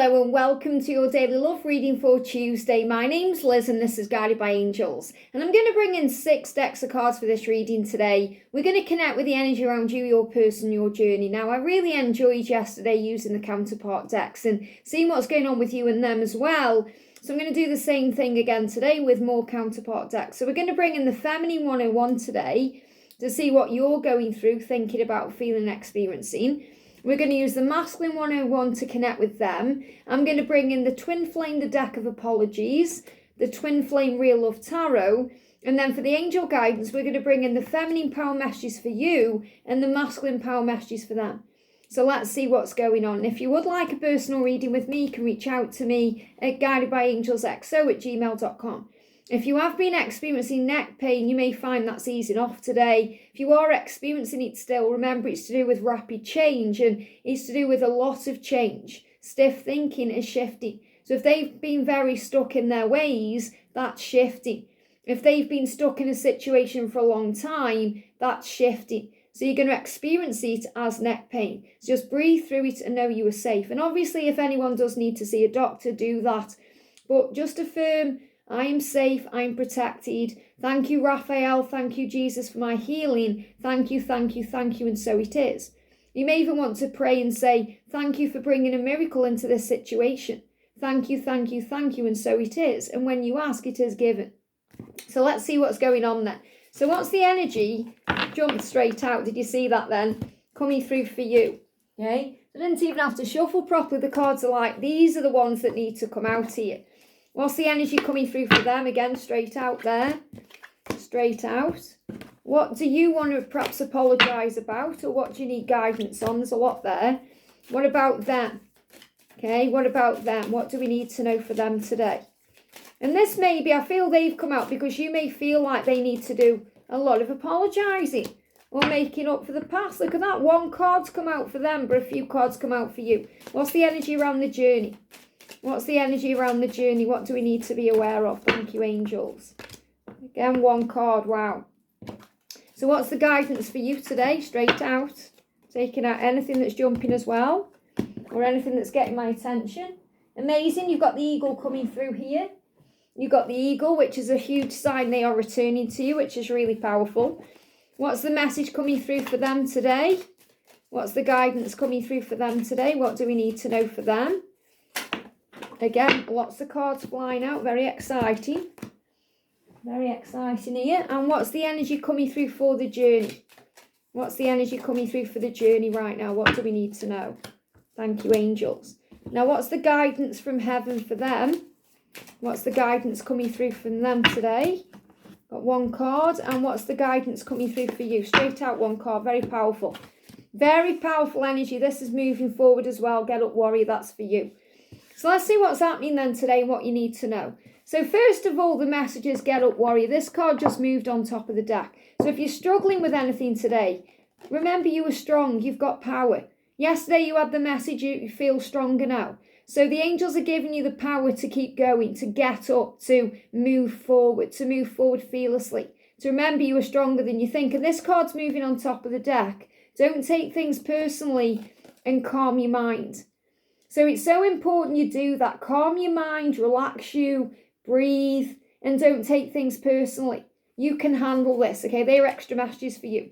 Hello and welcome to your daily love reading for Tuesday. My name's Liz and this is Guided by Angels. And I'm going to bring in 6 decks of cards for this reading today. We're going to connect with the energy around you, your person, your journey. Now, I really enjoyed yesterday using the counterpart decks and seeing what's going on with you and them as well. So I'm going to do the same thing again today with more counterpart decks. So we're going to bring in the Feminine 101 today to see what you're going through, thinking about, feeling, experiencing. We're going to use the Masculine 101 to connect with them. I'm going to bring in the Twin Flame, the Deck of Apologies, the Twin Flame Real Love Tarot, and then for the Angel Guidance, we're going to bring in the Feminine Power Messages for you and the Masculine Power Messages for them. So let's see what's going on. If you would like a personal reading with me, you can reach out to me at guidedbyangelsxo@gmail.com. If you have been experiencing neck pain, you may find that's easing off today. If you are experiencing it still, remember it's to do with rapid change and it's to do with a lot of change. Stiff thinking is shifting. So if they've been very stuck in their ways, that's shifting. If they've been stuck in a situation for a long time, that's shifting. So you're going to experience it as neck pain. So just breathe through it and know you are safe. And obviously if anyone does need to see a doctor, do that. But just affirm, I am safe, I am protected. Thank you, Raphael. Thank you, Jesus, for my healing. Thank you, thank you, thank you, and so it is. You may even want to pray and say, thank you for bringing a miracle into this situation. Thank you, thank you, thank you, and so it is. And when you ask, it is given. So let's see what's going on there. So what's the energy? Jumped straight out. Did you see that then? Coming through for you. Okay? I didn't even have to shuffle properly. The cards are like, these are the ones that need to come out here. What's the energy coming through for them? Again, straight out there. Straight out. What do you want to perhaps apologise about? Or what do you need guidance on? There's a lot there. What about them? Okay, what about them? What do we need to know for them today? And this may be, I feel they've come out because you may feel like they need to do a lot of apologising or making up for the past. Look at that. 1 card's come out for them, but a few cards come out for you. What's the energy around the journey? What's the energy around the journey? What do we need to be aware of? Thank you, angels. Again, 1 card. Wow. So what's the guidance for you today? Straight out. Taking out anything that's jumping as well. Or anything that's getting my attention. Amazing. You've got the eagle coming through here. You've got the eagle, which is a huge sign they are returning to you, which is really powerful. What's the message coming through for them today? What's the guidance coming through for them today? What do we need to know for them? Again, lots of cards flying out. Very exciting. Very exciting here. And what's the energy coming through for the journey? What's the energy coming through for the journey right now? What do we need to know? Thank you, angels. Now, what's the guidance from heaven for them? What's the guidance coming through from them today? Got 1 card. And what's the guidance coming through for you? Straight out 1 card. Very powerful. Very powerful energy. This is moving forward as well. Get up, warrior. That's for you. So let's see what's happening then today and what you need to know. So first of all, the message is get up, warrior. This card just moved on top of the deck. So if you're struggling with anything today, remember you are strong. You've got power. Yesterday you had the message, you feel stronger now. So the angels are giving you the power to keep going, to get up, to move forward fearlessly. To remember you are stronger than you think. And this card's moving on top of the deck. Don't take things personally and calm your mind. So it's so important you do that. Calm your mind, relax you, breathe, and don't take things personally. You can handle this, okay? They are extra messages for you.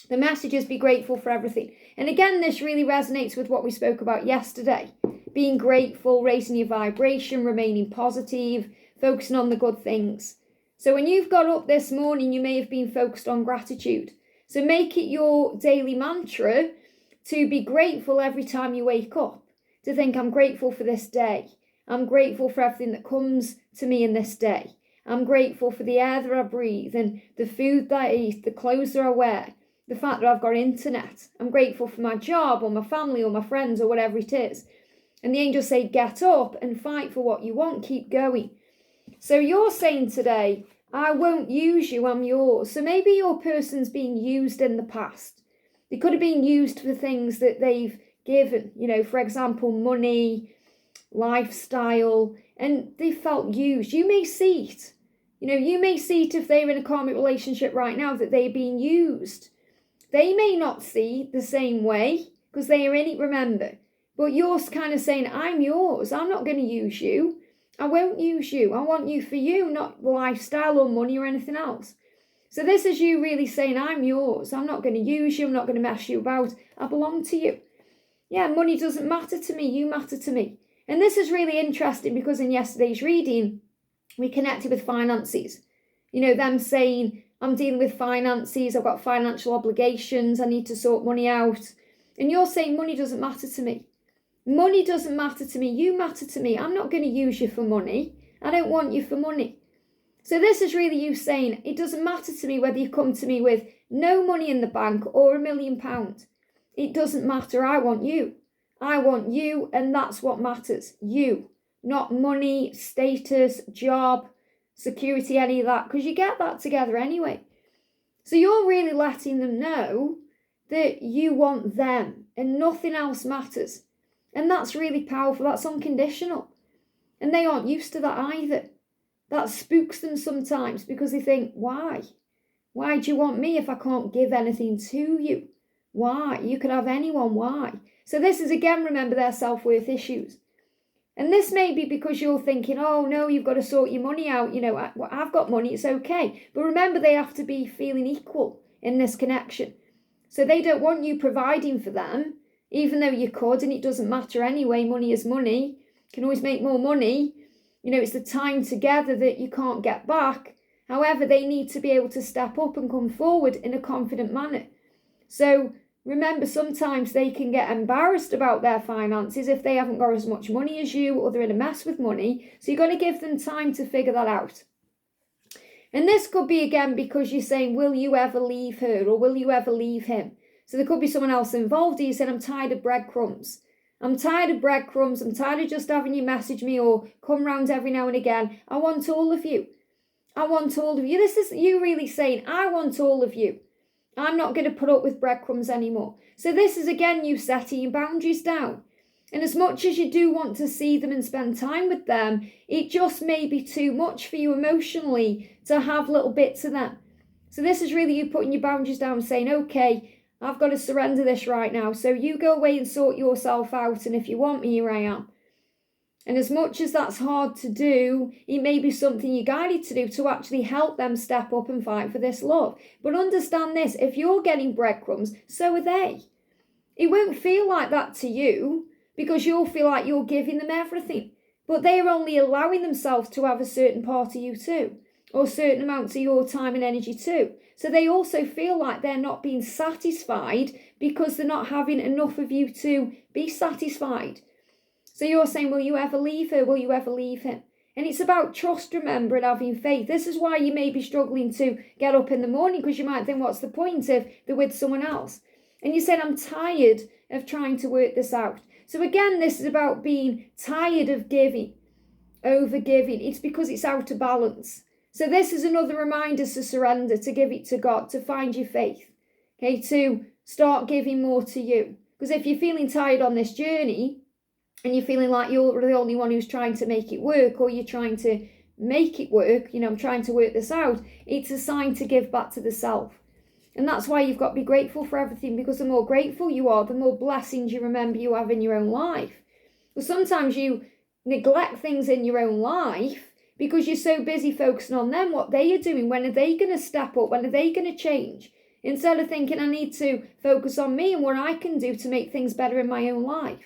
The message is be grateful for everything. And again, this really resonates with what we spoke about yesterday. Being grateful, raising your vibration, remaining positive, focusing on the good things. So when you've got up this morning, you may have been focused on gratitude. So make it your daily mantra to be grateful every time you wake up. To think, I'm grateful for this day. I'm grateful for everything that comes to me in this day. I'm grateful for the air that I breathe and the food that I eat, the clothes that I wear, the fact that I've got internet. I'm grateful for my job or my family or my friends or whatever it is. And the angels say, get up and fight for what you want. Keep going. So you're saying today, I won't use you, I'm yours. So maybe your person's been used in the past. They could have been used for things that they've given, for example, money, lifestyle, and they felt used. You may see it. You may see it if they're in a karmic relationship right now that they're being used. They may not see the same way because they are in it, remember. But you're kind of saying, I'm yours. I'm not going to use you. I won't use you. I want you for you, not lifestyle or money or anything else. So this is you really saying, I'm yours. I'm not going to use you. I'm not going to mess you about. I belong to you. Yeah, money doesn't matter to me. You matter to me. And this is really interesting because in yesterday's reading, we connected with finances. You know, them saying, I'm dealing with finances. I've got financial obligations. I need to sort money out. And you're saying money doesn't matter to me. Money doesn't matter to me. You matter to me. I'm not going to use you for money. I don't want you for money. So this is really you saying, it doesn't matter to me whether you come to me with no money in the bank or £1 million. It doesn't matter. I want you. I want you, and that's what matters. You, not money, status, job, security, any of that, because you get that together anyway. So you're really letting them know that you want them and nothing else matters. And that's really powerful. That's unconditional. And they aren't used to that either. That spooks them sometimes because they think, why? Why do you want me if I can't give anything to you? Why? You could have anyone. Why? So this is, again, remember, their self-worth issues. And this may be because you're thinking, oh, no, you've got to sort your money out. You know, I've got money. It's okay. But remember, they have to be feeling equal in this connection. So they don't want you providing for them, even though you could, and it doesn't matter anyway. Money is money. You can always make more money. You know, it's the time together that you can't get back. However, they need to be able to step up and come forward in a confident manner. So remember, sometimes they can get embarrassed about their finances if they haven't got as much money as you, or they're in a mess with money. So you've got to give them time to figure that out. And this could be, again, because you're saying, will you ever leave her or will you ever leave him? So there could be someone else involved. You said, I'm tired of breadcrumbs. I'm tired of breadcrumbs. I'm tired of just having you message me or come round every now and again. I want all of you. I want all of you. This is you really saying, I want all of you. I'm not going to put up with breadcrumbs anymore. So this is, again, you setting your boundaries down. And as much as you do want to see them and spend time with them, it just may be too much for you emotionally to have little bits of them. So this is really you putting your boundaries down and saying, okay, I've got to surrender this right now. So you go away and sort yourself out. And if you want me, here I am. And as much as that's hard to do, it may be something you're guided to do to actually help them step up and fight for this love. But understand this, if you're getting breadcrumbs, so are they. It won't feel like that to you because you'll feel like you're giving them everything. But they're only allowing themselves to have a certain part of you too, or certain amounts of your time and energy too. So they also feel like they're not being satisfied because they're not having enough of you to be satisfied. So you're saying, will you ever leave her? Will you ever leave him? And it's about trust, remember, and having faith. This is why you may be struggling to get up in the morning, because you might think, what's the point if they're with someone else? And you said, I'm tired of trying to work this out. So again, this is about being tired of giving, over giving. It's because it's out of balance. So this is another reminder to surrender, to give it to God, to find your faith, okay, to start giving more to you. Because if you're feeling tired on this journey and you're feeling like you're the only one who's trying to make it work, or you're trying to make it work, you know, I'm trying to work this out, it's a sign to give back to the self. And that's why you've got to be grateful for everything, because the more grateful you are, the more blessings you remember you have in your own life. But sometimes you neglect things in your own life because you're so busy focusing on them, what they are doing, when are they going to step up, when are they going to change? Instead of thinking, I need to focus on me and what I can do to make things better in my own life.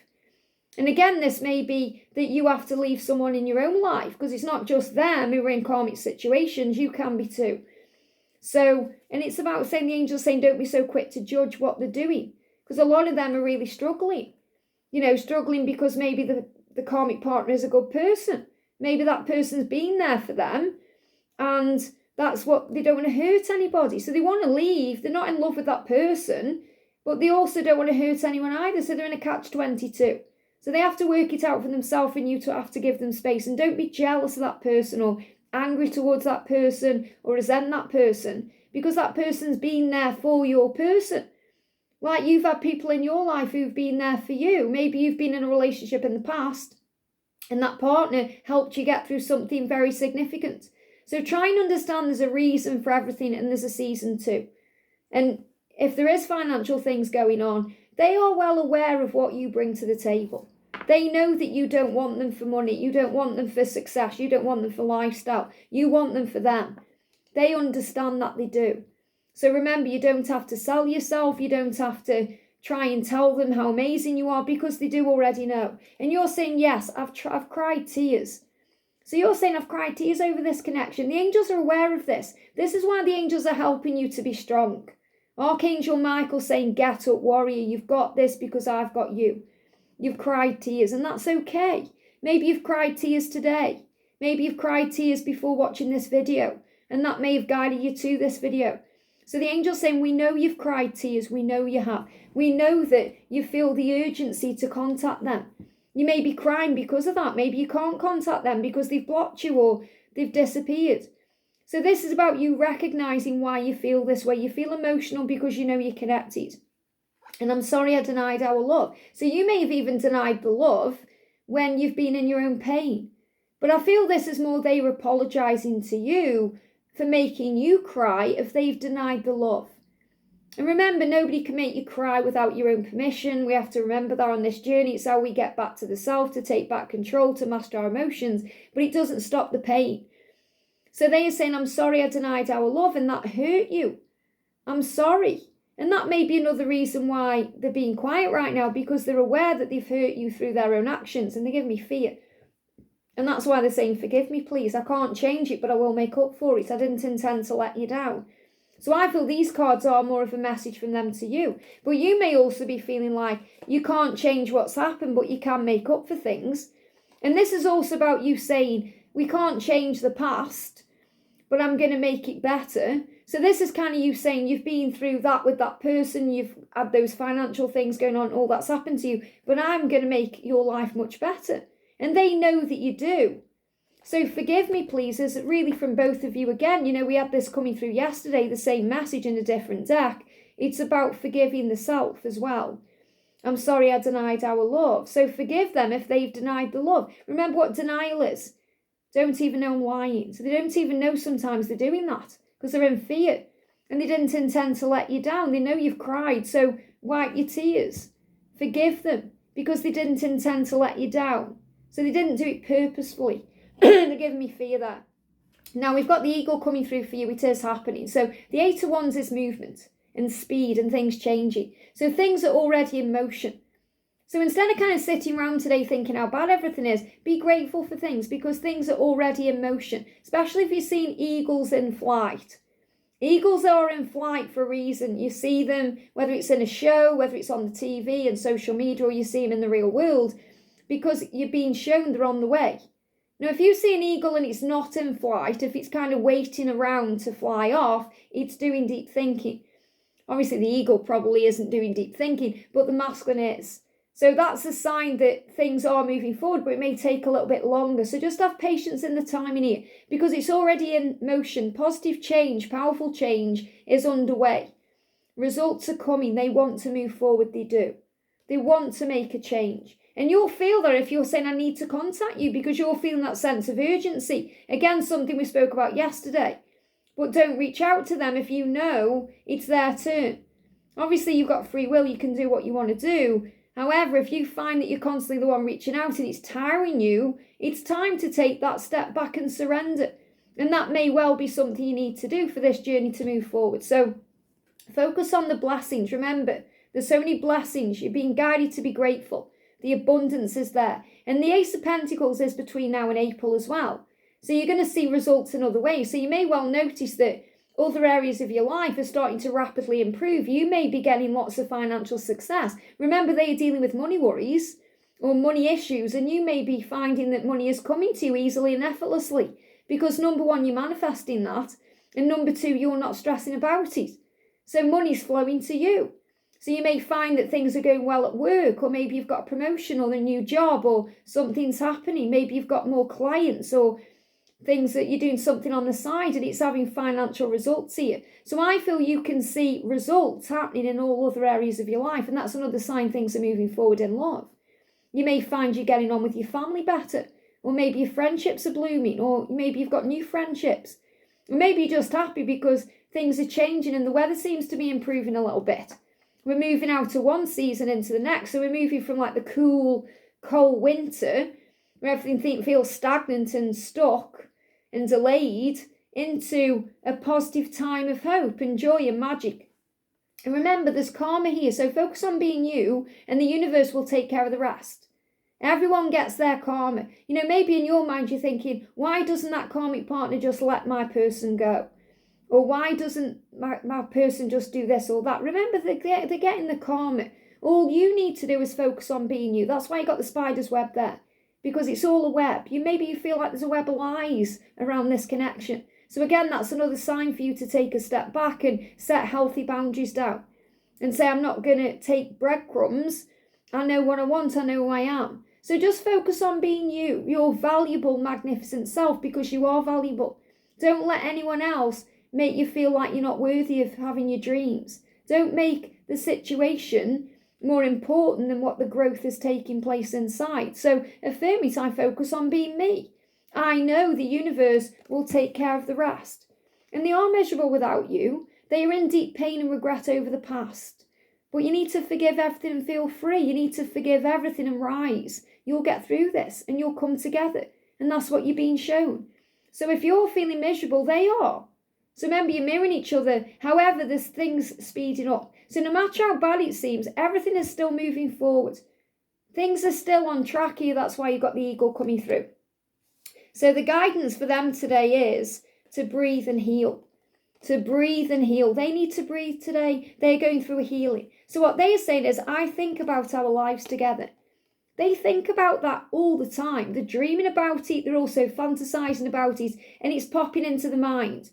And again, this may be that you have to leave someone in your own life, because it's not just them who are in karmic situations, you can be too. So, and it's about saying, the angels saying, don't be so quick to judge what they're doing, because a lot of them are really struggling, you know, struggling because maybe the karmic partner is a good person. Maybe that person's been there for them and that's what, they don't want to hurt anybody. So they want to leave. They're not in love with that person, but they also don't want to hurt anyone either. So they're in a catch-22. So they have to work it out for themselves, and you to have to give them space. And don't be jealous of that person or angry towards that person or resent that person, because that person's been there for your person. Like you've had people in your life who've been there for you. Maybe you've been in a relationship in the past and that partner helped you get through something very significant. So try and understand there's a reason for everything and there's a season too. And if there is financial things going on, They are well aware of what you bring to the table. They know that you don't want them for money. You don't want them for success. You don't want them for lifestyle. You want them for them. They understand that they do. So remember, you don't have to sell yourself. You don't have to try and tell them how amazing you are, because they do already know. And you're saying, yes, I've cried tears. So you're saying, I've cried tears over this connection. The angels are aware of this. This is why the angels are helping you to be strong. Archangel Michael saying, get up, warrior. You've got this because I've got you. You've cried tears, and that's okay. Maybe you've cried tears today. Maybe you've cried tears before watching this video, and that may have guided you to this video. So the angel's saying, we know you've cried tears. We know you have. We know that you feel the urgency to contact them. You may be crying because of that. Maybe you can't contact them because they've blocked you or they've disappeared. So this is about you recognizing why you feel this way. You feel emotional because you know you're connected. And I'm sorry I denied our love. So you may have even denied the love when you've been in your own pain. But I feel this is more they were apologizing to you for making you cry if they've denied the love. And remember, nobody can make you cry without your own permission. We have to remember that on this journey. It's how we get back to the self, to take back control, to master our emotions. But it doesn't stop the pain. So they are saying, I'm sorry I denied our love and that hurt you. I'm sorry. And that may be another reason why they're being quiet right now, because they're aware that they've hurt you through their own actions and they give me fear. And that's why they're saying, forgive me, please. I can't change it, but I will make up for it. I didn't intend to let you down. So I feel these cards are more of a message from them to you. But you may also be feeling like you can't change what's happened, but you can make up for things. And this is also about you saying, we can't change the past, but I'm going to make it better. So this is kind of you saying you've been through that with that person, you've had those financial things going on, all that's happened to you, but I'm going to make your life much better. And they know that you do. So forgive me, please, is really from both of you again. You know, we had this coming through yesterday, the same message in a different deck. It's about forgiving the self as well. I'm sorry I denied our love. So forgive them if they've denied the love. Remember what denial is. Don't even know I'm lying. So they don't even know sometimes they're doing that because they're in fear. And they didn't intend to let you down. They know you've cried, so wipe your tears. Forgive them because they didn't intend to let you down. So they didn't do it purposefully. They're giving me fear there. Now we've got the eagle coming through for you. It is happening. So the 8 of Wands is movement and speed and things changing. So things are already in motion. So instead of kind of sitting around today thinking how bad everything is, be grateful for things because things are already in motion, especially if you're seeing eagles in flight. Eagles are in flight for a reason. You see them, whether it's in a show, whether it's on the TV and social media, or you see them in the real world, because you're being shown they're on the way. Now, if you see an eagle and it's not in flight, if it's kind of waiting around to fly off, it's doing deep thinking. Obviously, the eagle probably isn't doing deep thinking, but the masculine is. So that's a sign that things are moving forward, but it may take a little bit longer. So just have patience in the timing here, because it's already in motion. Positive change, powerful change is underway. Results are coming. They want to move forward. They do. They want to make a change. And you'll feel that if you're saying, I need to contact you, because you're feeling that sense of urgency. Again, something we spoke about yesterday. But don't reach out to them if you know it's their turn. Obviously, you've got free will. You can do what you want to do. However, if you find that you're constantly the one reaching out and it's tiring you, it's time to take that step back and surrender. And that may well be something you need to do for this journey to move forward. So focus on the blessings. Remember, there's so many blessings. You're being guided to be grateful. The abundance is there. And the Ace of Pentacles is between now and April as well. So you're going to see results in other ways. So you may well notice that other areas of your life are starting to rapidly improve. You may be getting lots of financial success. Remember, they are dealing with money worries or money issues, and you may be finding that money is coming to you easily and effortlessly because, number one, you're manifesting that, and number two, you're not stressing about it. So money's flowing to you. So you may find that things are going well at work, or maybe you've got a promotion or a new job, or something's happening. Maybe you've got more clients, or things that you're doing something on the side and it's having financial results here. So I feel you can see results happening in all other areas of your life, and that's another sign things are moving forward in love. You may find you're getting on with your family better, or maybe your friendships are blooming, or maybe you've got new friendships, or maybe you're just happy because things are changing and the weather seems to be improving a little bit. We're moving out of one season into the next. So we're moving from like the cool, cold winter, where everything feels stagnant and stuck and delayed, into a positive time of hope and joy and magic. And remember, there's karma here, so focus on being you, and the universe will take care of the rest. Everyone gets their karma. You know, maybe in your mind you're thinking, why doesn't that karmic partner just let my person go? Or why doesn't my person just do this or that? Remember, they're getting the karma. All you need to do is focus on being you. That's why you got the spider's web there, because it's all a web. Maybe you feel like there's a web of lies around this connection. So again, that's another sign for you to take a step back and set healthy boundaries down and say, I'm not going to take breadcrumbs. I know what I want. I know who I am. So just focus on being you, your valuable, magnificent self, because you are valuable. Don't let anyone else make you feel like you're not worthy of having your dreams. Don't make the situation more important than what the growth is taking place inside. So affirm it, I focus on being me. I know the universe will take care of the rest. And they are miserable without you. They are in deep pain and regret over the past. But you need to forgive everything and feel free. You need to forgive everything and rise. You'll get through this and you'll come together. And that's what you're being shown. So if you're feeling miserable, they are. So remember, you're mirroring each other. However, there's things speeding up. So no matter how bad it seems, everything is still moving forward. Things are still on track here. That's why you've got the eagle coming through. So the guidance for them today is to breathe and heal. To breathe and heal. They need to breathe today. They're going through a healing. So what they are saying is, I think about our lives together. They think about that all the time. They're dreaming about it. They're also fantasizing about it. And it's popping into the mind.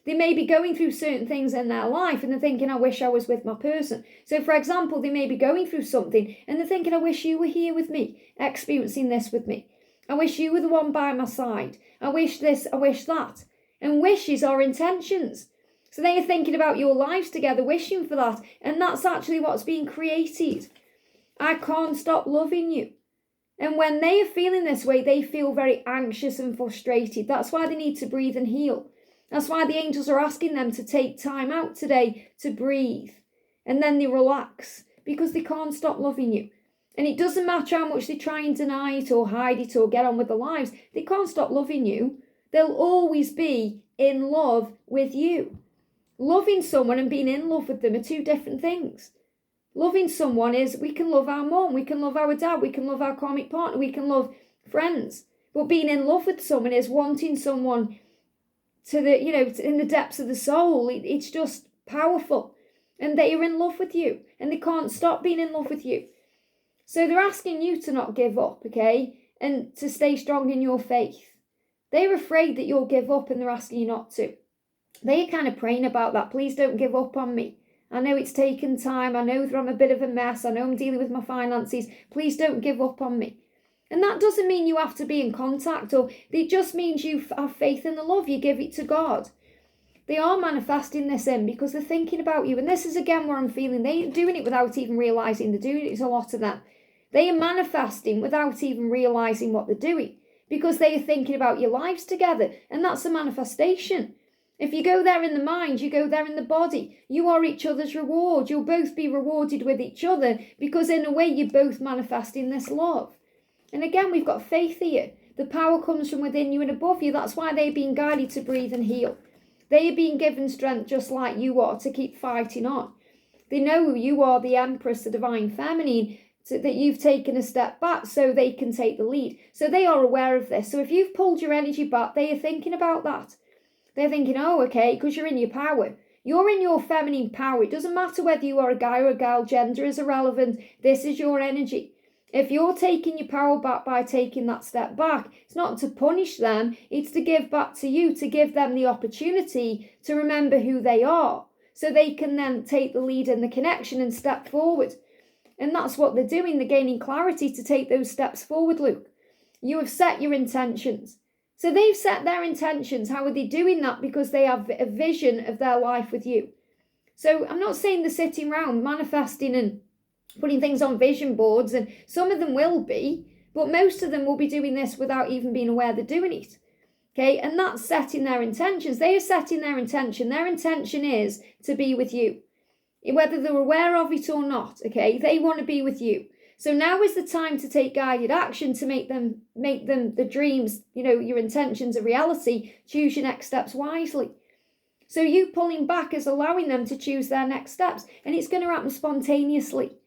They may be going through certain things in their life and they're thinking, I wish I was with my person. So for example, they may be going through something and they're thinking, I wish you were here with me, experiencing this with me. I wish you were the one by my side. I wish this, I wish that. And wishes are intentions. So they are thinking about your lives together, wishing for that. And that's actually what's being created. I can't stop loving you. And when they are feeling this way, they feel very anxious and frustrated. That's why they need to breathe and heal. That's why the angels are asking them to take time out today to breathe. And then they relax because they can't stop loving you. And it doesn't matter how much they try and deny it or hide it or get on with their lives. They can't stop loving you. They'll always be in love with you. Loving someone and being in love with them are two different things. Loving someone is, we can love our mom, we can love our dad, we can love our karmic partner, we can love friends. But being in love with someone is wanting someone to the, in the depths of the soul. It's just powerful. And they are in love with you. And they can't stop being in love with you. So they're asking you to not give up, okay? And to stay strong in your faith. They're afraid that you'll give up and they're asking you not to. They are kind of praying about that. Please don't give up on me. I know it's taken time. I know that I'm a bit of a mess. I know I'm dealing with my finances. Please don't give up on me. And that doesn't mean you have to be in contact, or it just means you have faith in the love. You give it to God. They are manifesting this in because they're thinking about you. And this is again where I'm feeling they're doing it without even realising they're doing it. It's a lot of them. They are manifesting without even realising what they're doing because they are thinking about your lives together. And that's a manifestation. If you go there in the mind, you go there in the body. You are each other's reward. You'll both be rewarded with each other because in a way you're both manifesting this love. And again, we've got faith here. The power comes from within you and above you. That's why they're being guided to breathe and heal. They are being given strength just like you are to keep fighting on. They know you are the Empress, the Divine Feminine, so that you've taken a step back so they can take the lead. So they are aware of this. So if you've pulled your energy back, they are thinking about that. They're thinking, oh, okay, because you're in your power. You're in your feminine power. It doesn't matter whether you are a guy or a girl. Gender is irrelevant. This is your energy. If you're taking your power back by taking that step back, it's not to punish them. It's to give back to you, to give them the opportunity to remember who they are. So they can then take the lead in the connection and step forward. And that's what they're doing. They're gaining clarity to take those steps forward, Luke. You have set your intentions. So they've set their intentions. How are they doing that? Because they have a vision of their life with you. So I'm not saying they're sitting around manifesting and putting things on vision boards, and some of them will be, but most of them will be doing this without even being aware they're doing it. Okay, and that's setting their intentions. They are setting their intention. Their intention is to be with you. whether they're aware of it or not, okay? They want to be with you. So now is the time to take guided action to make them the dreams, your intentions a reality. Choose your next steps wisely. So you pulling back is allowing them to choose their next steps, and it's going to happen spontaneously.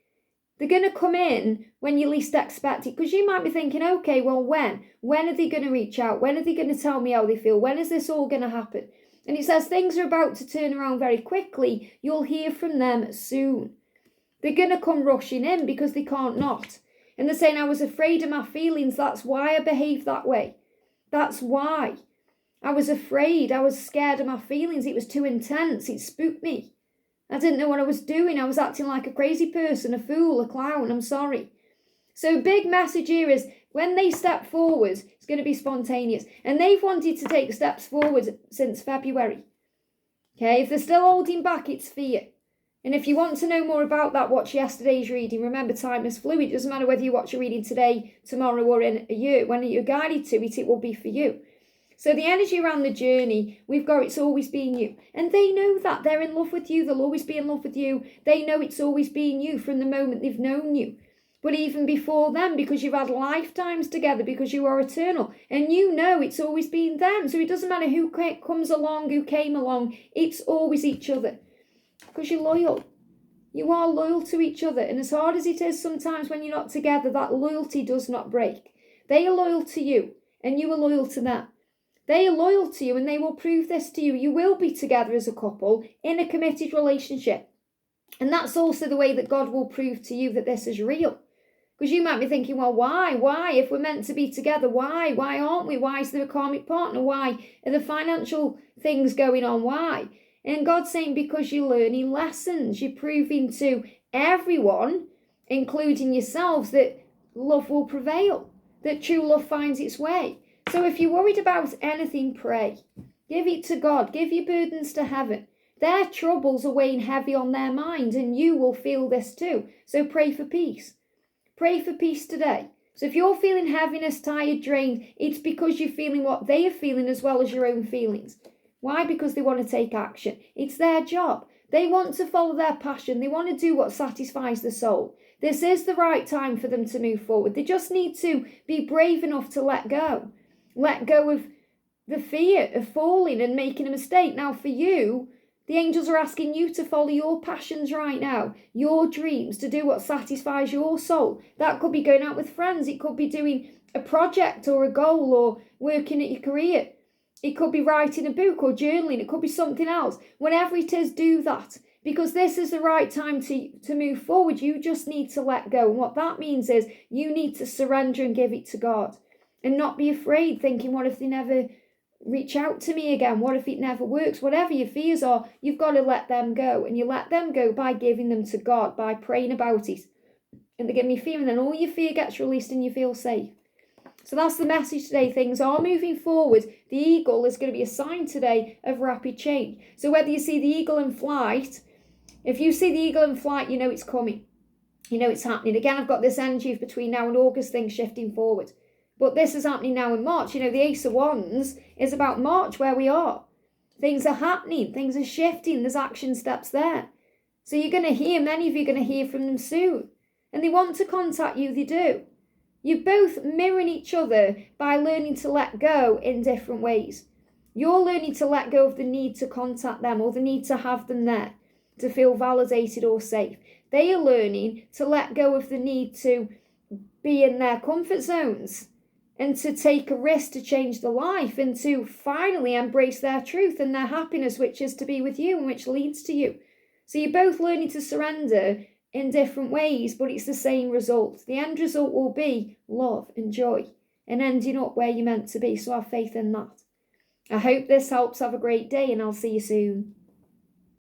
They're going to come in when you least expect it, because you might be thinking, okay, well, when are they going to reach out? When are they going to tell me how they feel? When is this all going to happen? And it says things are about to turn around very quickly. You'll hear from them soon. They're going to come rushing in because they can't not. And they're saying, I was afraid of my feelings. That's why I behaved that way. That's why. I was afraid. I was scared of my feelings. It was too intense. It spooked me. I didn't know what I was doing. I was acting like a crazy person, a fool, a clown. I'm sorry. So big message here is when they step forward, it's going to be spontaneous. And they've wanted to take steps forward since February. Okay, if they're still holding back, it's fear. And if you want to know more about that, watch yesterday's reading. Remember, time is fluid. It doesn't matter whether you watch a reading today, tomorrow, or in a year. When you're guided to it, it will be for you. So the energy around the journey, we've got it's always been you. And they know that. They're in love with you. They'll always be in love with you. They know it's always been you from the moment they've known you. But even before then, because you've had lifetimes together, because you are eternal. And you know it's always been them. So it doesn't matter who comes along, who came along. It's always each other. Because you're loyal. You are loyal to each other. And as hard as it is sometimes when you're not together, that loyalty does not break. They are loyal to you and you are loyal to them. They are loyal to you and they will prove this to you. You will be together as a couple in a committed relationship. And that's also the way that God will prove to you that this is real. Because you might be thinking, well, why? Why? If we're meant to be together, why? Why aren't we? Why is there a karmic partner? Why are the financial things going on? Why? And God's saying because you're learning lessons, you're proving to everyone, including yourselves, that love will prevail, that true love finds its way. So if you're worried about anything, pray. Give it to God. Give your burdens to heaven. Their troubles are weighing heavy on their mind, and you will feel this too. So pray for peace. Pray for peace today. So if you're feeling heaviness, tired, drained, it's because you're feeling what they are feeling as well as your own feelings. Why? Because they want to take action. It's their job. They want to follow their passion. They want to do what satisfies the soul. This is the right time for them to move forward. They just need to be brave enough to let go. Let go of the fear of falling and making a mistake. Now for you, the angels are asking you to follow your passions right now, your dreams, to do what satisfies your soul. That could be going out with friends. It could be doing a project or a goal or working at your career. It could be writing a book or journaling. It could be something else. Whatever it is, do that. Because this is the right time to move forward. You just need to let go. And what that means is you need to surrender and give it to God. And not be afraid, thinking, what if they never reach out to me again? What if it never works? Whatever your fears are, you've got to let them go. And you let them go by giving them to God, by praying about it. And they give me fear, and then all your fear gets released and you feel safe. So that's the message today. Things are moving forward. The eagle is going to be a sign today of rapid change. So whether you see the eagle in flight, if you see the eagle in flight, you know it's coming. You know it's happening. Again, I've got this energy of between now and August, things shifting forward. But this is happening now in March. You know, the Ace of Wands is about March, where we are. Things are happening. Things are shifting. There's action steps there. So you're going to hear, many of you are going to hear from them soon. And they want to contact you, they do. You're both mirroring each other by learning to let go in different ways. You're learning to let go of the need to contact them or the need to have them there to feel validated or safe. They are learning to let go of the need to be in their comfort zones and to take a risk to change the life and to finally embrace their truth and their happiness, which is to be with you and which leads to you. So you're both learning to surrender in different ways, but it's the same result. The end result will be love and joy and ending up where you're meant to be. So have faith in that. I hope this helps. Have a great day and I'll see you soon.